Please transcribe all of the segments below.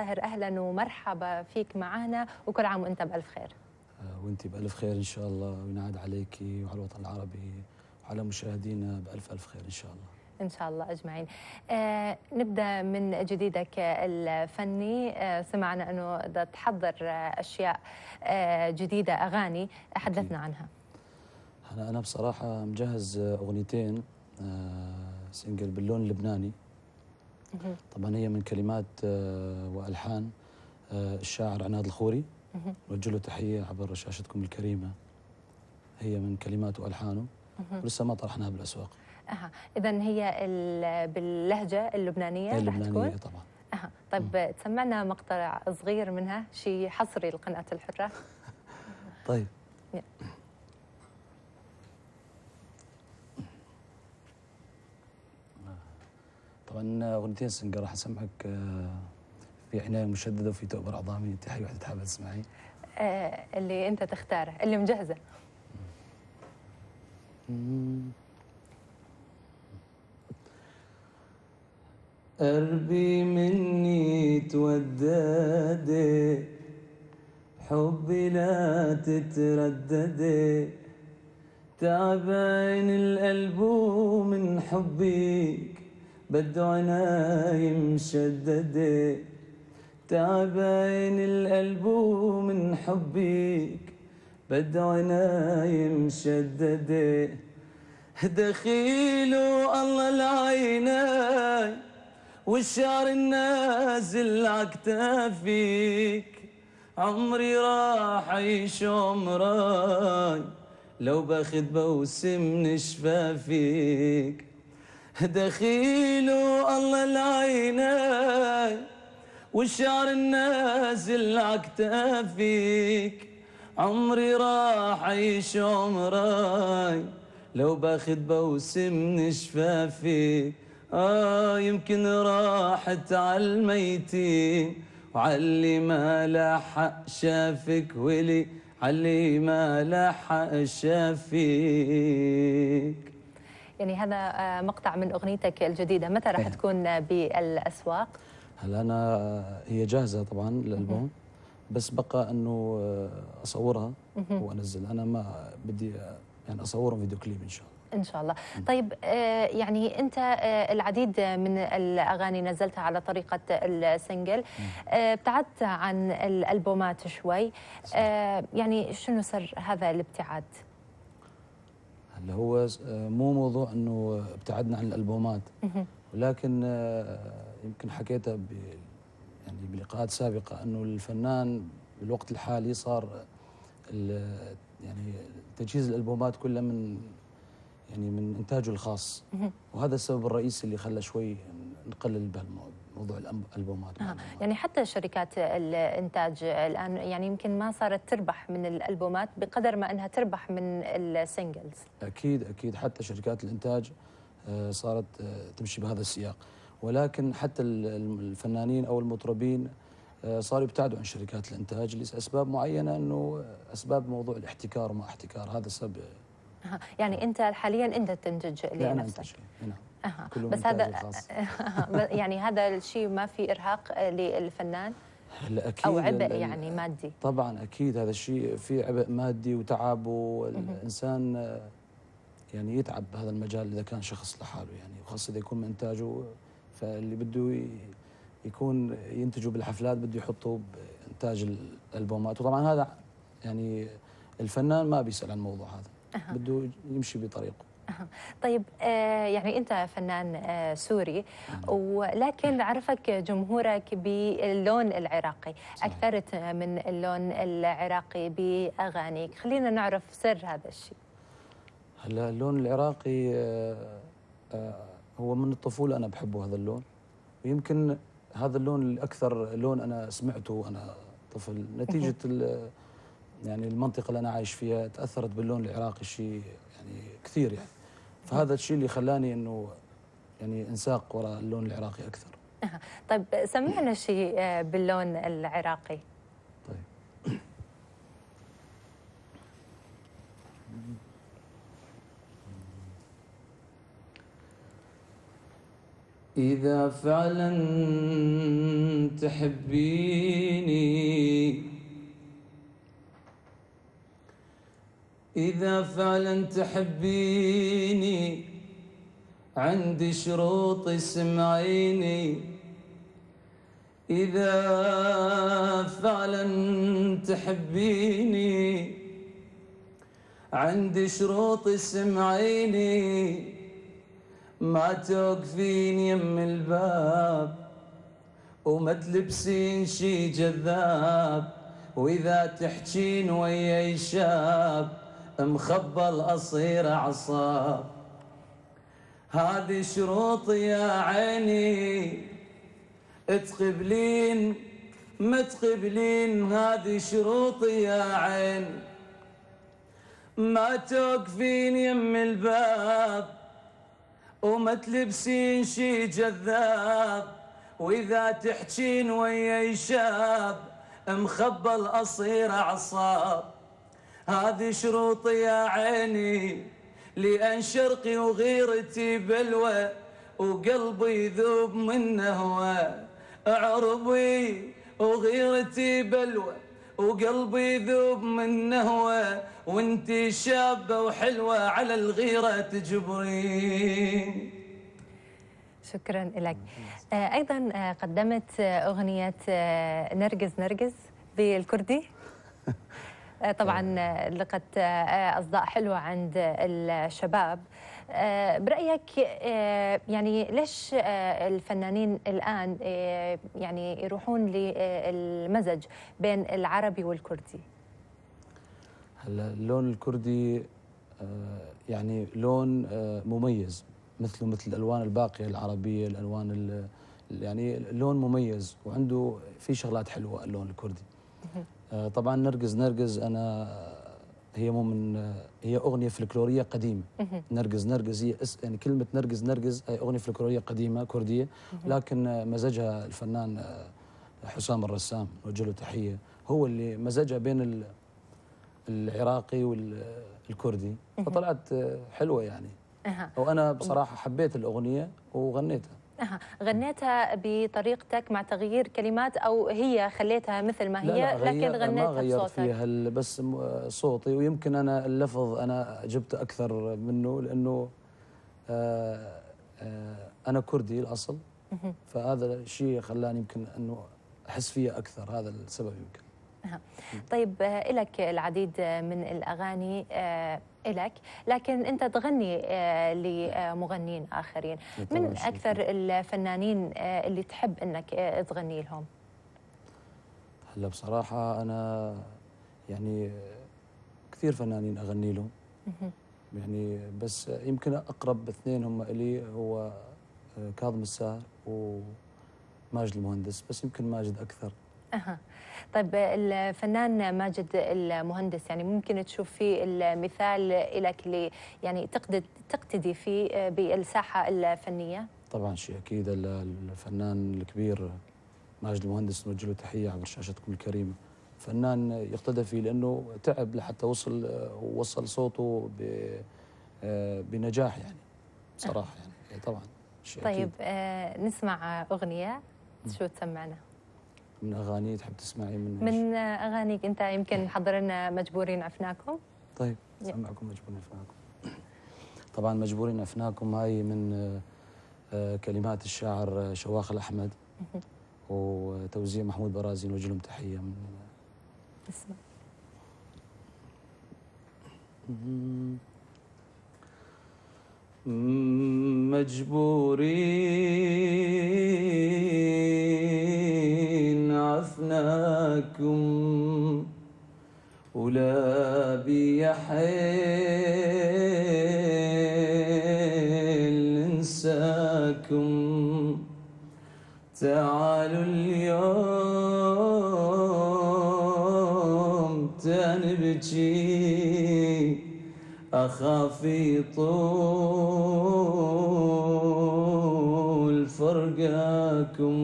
زاهر، أهلا ومرحبا فيك معنا، وكل عام وأنت بألف خير. وأنت بألف خير إن شاء الله، وينعاد عليك وعلى الوطن العربي وعلى مشاهدينا بألف خير إن شاء الله. إن شاء الله أجمعين. نبدأ من جديدك الفني. سمعنا أنه بدك تحضر أشياء جديدة، أغاني، حدثنا عنها. أنا بصراحة مجهز أغنيتين، سنجل باللون اللبناني. طبعا هي من كلمات وألحان الشاعر عناد الخوري، نوجه له تحية عبر شاشتكم الكريمة. هي من كلمات وألحانه، ولسه ما طرحناها بالأسواق. إذن هي باللهجة اللبنانية؟ اللبنانية طبعا. طيب تسمعنا مقطع صغير منها، شيء حصري لقناة الحرة. طيب. طبعا أغنيتين سنجل راح أسمعك، في عناية مشددة وفي تؤبر عظامي. أنت حي واحدة تحب تسمعي؟ اللي أنت تختاره، اللي مجهزة. قربي مني توددي، حبي لا تترددي، تعبان القلب من حبك، بده عناية مشددة، تعبان القلب من حبك، بده عناية مشددة، دخيله الله العيناي والشعر النازل عكتافيك، عمري راح عيش عمراي لو باخد بوسم من شفافيك، دخيله الله العيناي والشعر النازل عكتافيك، عمري راح عيش عمراي لو باخد بوسم من شفافيك. يمكن راحت عالميتين وعلي ما لحق شافك، ولي علي ما لحق شافيك. يعني هذا مقطع من أغنيتك الجديدة، متى راح تكون بالأسواق؟ هلا أنا هي جاهزة طبعا للألبوم، بس بقى أنه أصورها وأنزل. أنا ما بدي يعني أصورهم فيديو كليب إن شاء الله. إن شاء الله. طيب يعني أنت العديد من الأغاني نزلتها على طريقة السنجل، ابتعدت عن الألبومات شوي، يعني شنو سر هذا الابتعاد؟ هلا هو مو موضوع أنه ابتعدنا عن الألبومات، ولكن يمكن حكيتها يعني بلقاءات سابقة أنه الفنان بالوقت الحالي صار يعني تجهيز الألبومات كلها من إنتاجه الخاص، وهذا السبب الرئيسي اللي خلى شوي نقلل بموضوع الألبومات. يعني حتى شركات الإنتاج الآن يعني يمكن ما صارت تربح من الألبومات بقدر ما أنها تربح من السينجلز. أكيد حتى شركات الإنتاج صارت تمشي بهذا السياق، ولكن حتى الفنانين أو المطربين صاروا يبتعدوا عن شركات الإنتاج لأسباب معينة، أنه أسباب موضوع الاحتكار وما احتكار، هذا السبب. يعني أنت حاليا أنت تنتج لنفسك؟ لا أنا أنتج، نعم. كله بس هذا يعني هذا الشيء ما في إرهاق للفنان؟ أكيد، أو عبء يعني مادي؟ طبعا أكيد هذا الشيء في عبء مادي وتعب، والإنسان يعني يتعب بهذا المجال إذا كان شخص لحاله، يعني وخاصة إذا يكون من إنتاجه، فاللي بده يكون ينتجوا بالحفلات بده يحطوا بإنتاج الألبومات، وطبعا هذا يعني الفنان ما بيسأل عن الموضوع هذا، بده يمشي بطريقه. طيب يعني أنت فنان سوري، ولكن عرفك جمهورك باللون العراقي، أكثرت من اللون العراقي بأغانيك، خلينا نعرف سر هذا الشيء. هلا اللون العراقي هو من الطفولة أنا بحبه هذا اللون، ويمكن هذا اللون الأكثر لون أنا سمعته وأنا طفل، نتيجة يعني المنطقة اللي أنا عايش فيها تأثرت باللون العراقي شيء يعني كثير يعني، فهذا الشيء اللي خلاني إنه يعني انساق وراء اللون العراقي أكثر. طيب سمعنا شيء باللون العراقي. طيب. إذا فعلا تحبيني، إذا فعلا تحبيني، عندي شروط اسمعيني. إذا فعلا تحبيني، عندي شروط اسمعيني. ما توقفين يم الباب وما تلبسين شي جذاب، وإذا تحجين ويا شاب مخبى الأصير أعصاب. هذه شروط يا عيني، تقبلين ما تقبلين، هذه شروط يا عين. ما توقفين يم الباب وما تلبسين شي جذاب، وإذا تحجين ويا شاب مخبى الأصير أعصاب. هذه شروط يا عيني، لأن شرقي وغيرتي بلوى وقلبي يذوب من هوى. عربي وغيرتي بلوى وقلبي يذوب من هوى، وانتي شابة وحلوة على الغيرة تجبرين. شكرا لك. أيضا قدمت أغنية نرجس نرجس بالكردي. طبعا لقت أصداء حلوة عند الشباب. برأيك يعني ليش الفنانين الآن يعني يروحون للمزج بين العربي والكردي؟ هلا اللون الكردي يعني لون مميز، مثله مثل الألوان الباقية العربية، الألوان يعني لون مميز وعنده في شغلات حلوة اللون الكردي. طبعا نرجس نرجس أنا هي مو من هي أغنية فلكلورية قديمة. نرجس نرجس هي يعني كلمة نرجس نرجس هي أغنية فلكلورية قديمة كردية، لكن مزجها الفنان حسام الرسام، نوجه له تحية، هو اللي مزجها بين العراقي والكردي، فطلعت حلوة يعني. وأنا بصراحة حبيت الأغنية وغنيتها. غنيتها بطريقتك مع تغيير كلمات، أو هي خليتها مثل ما هي؟ لا لكن غنيتها ما غيرت بصوتك فيها بس صوتي، ويمكن أنا اللفظ أنا جبت أكثر منه لأنه أنا كردي الأصل، فهذا الشيء خلاني يمكن أنه أحس فيها أكثر، هذا السبب يمكن. طيب لك العديد من الأغاني إلك، لكن أنت تغني لمغنين آخرين. من أكثر الفنانين اللي تحب أنك تغني لهم؟ هلا بصراحة أنا يعني كثير فنانين أغني لهم يعني، بس يمكن أقرب اثنين هم إلي هو كاظم الساهر وماجد المهندس، بس يمكن ماجد أكثر. طيب الفنان ماجد المهندس يعني ممكن تشوف فيه المثال لك يعني تقتدي فيه بالساحة الفنية؟ طبعا شيء أكيد، الفنان الكبير ماجد المهندس نوجه له تحية عبر شاشتكم الكريمة. فنان يقتدى فيه لأنه تعب لحتى وصل صوته بنجاح يعني بصراحة يعني طبعا شيء طيب أكيد. نسمع أغنية، شو تسمعنا؟ من أغاني تحب تسمعي من أغانيك أنت، يمكن محضر لنا مجبورين عفناكم. طيب سمعكم مجبورين عفناكم. طبعا مجبورين عفناكم هاي من كلمات الشاعر شواخ الأحمد وتوزيع محمود برازي، نوجه لهم تحية. من اسمع. مجبورين عفناكم ولا بي حيل ننساكم. تعالوا اليوم تنبجي، أخاف يطول فرقاكم.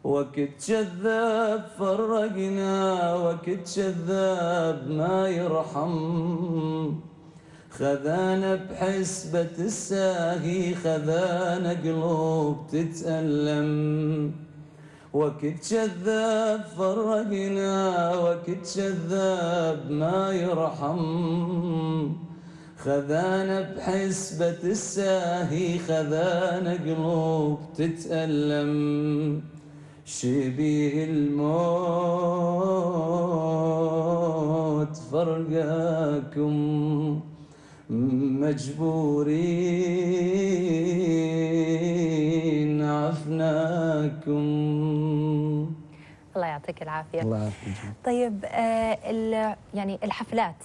وقت كذاب فرقنا، وقت كذاب ما يرحم، خذانا بحسبة الساهي، خذانا قلوب تتألم. وقت كذاب فرقنا، وقت كذاب ما يرحم. خذانا بحسبة الساهي، خذانا قلوب تتألم. شبيه الموت فرقاكم، مجبورين عفناكم. الله يعطيك العافية. الله يعافيك. طيب يعني الحفلات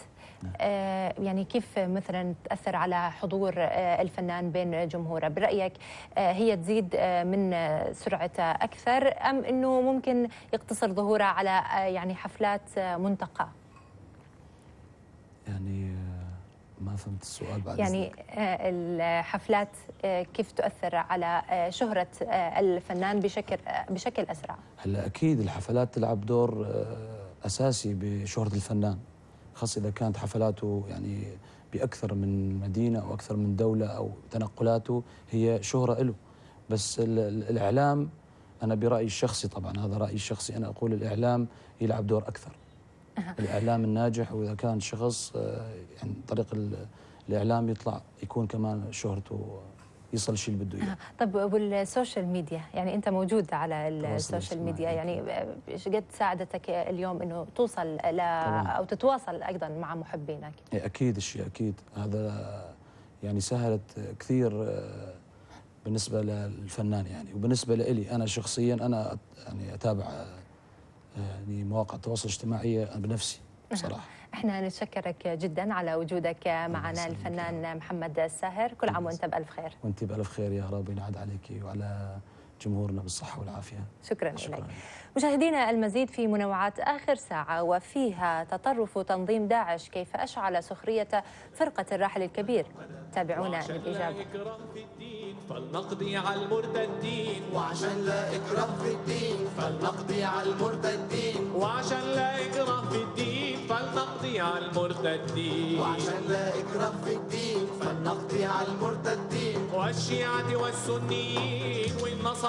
يعني كيف مثلا تأثر على حضور الفنان بين جمهوره؟ برأيك هي تزيد من سرعته أكثر، أم أنه ممكن يقتصر ظهوره على يعني حفلات منتقى؟ يعني ما فهمت السؤال بعد يعني إذنك. الحفلات كيف تؤثر على شهرة الفنان بشكل أسرع؟ هلا أكيد الحفلات تلعب دور أساسي بشهرة الفنان، خاصة إذا كانت حفلاته يعني بأكثر من مدينة أو أكثر من دولة، أو تنقلاته هي شهرة له. بس الإعلام، أنا برأيي الشخصي طبعا، هذا رأيي الشخصي، أنا أقول الإعلام يلعب دور أكثر. الإعلام الناجح، وإذا كان شخص يعني طريق الإعلام يطلع يكون كمان شهرته يصل شيء اللي بده إياه. طب والسوشيال ميديا، يعني أنت موجود على السوشيال ميديا، يعني ايش قد ساعدتك اليوم إنه توصل أو تتواصل أيضا مع محبينك؟ أكيد الشيء أكيد هذا يعني سهلت كثير بالنسبة للفنان يعني. وبالنسبة لي أنا شخصيا، أنا يعني أتابع يعني مواقع التواصل الاجتماعي بنفسي بصراحة. احنا نتشكرك جدا على وجودك معنا الفنان محمد الساهر، كل عام وانت بألف خير. وانت بألف خير يا رب، ينعاد عليك وعلى جمهورنا بالصحة والعافية. شكرا لك. مشاهدينا، المزيد في منوعات آخر ساعة، وفيها تطرف تنظيم داعش كيف أشعل سخرية فرقة الراحل الكبير. تابعونا للإجابة. فلنقضي على المرتدين، وعشان لا إكراه في الدين فلنقضي على المرتدين، وعشان لا إكراه في الدين فلنقضي على المرتدين، وعشان لا إكراه في الدين فلنقضي على المرتدين، والشيعة والسنيين والنصارى.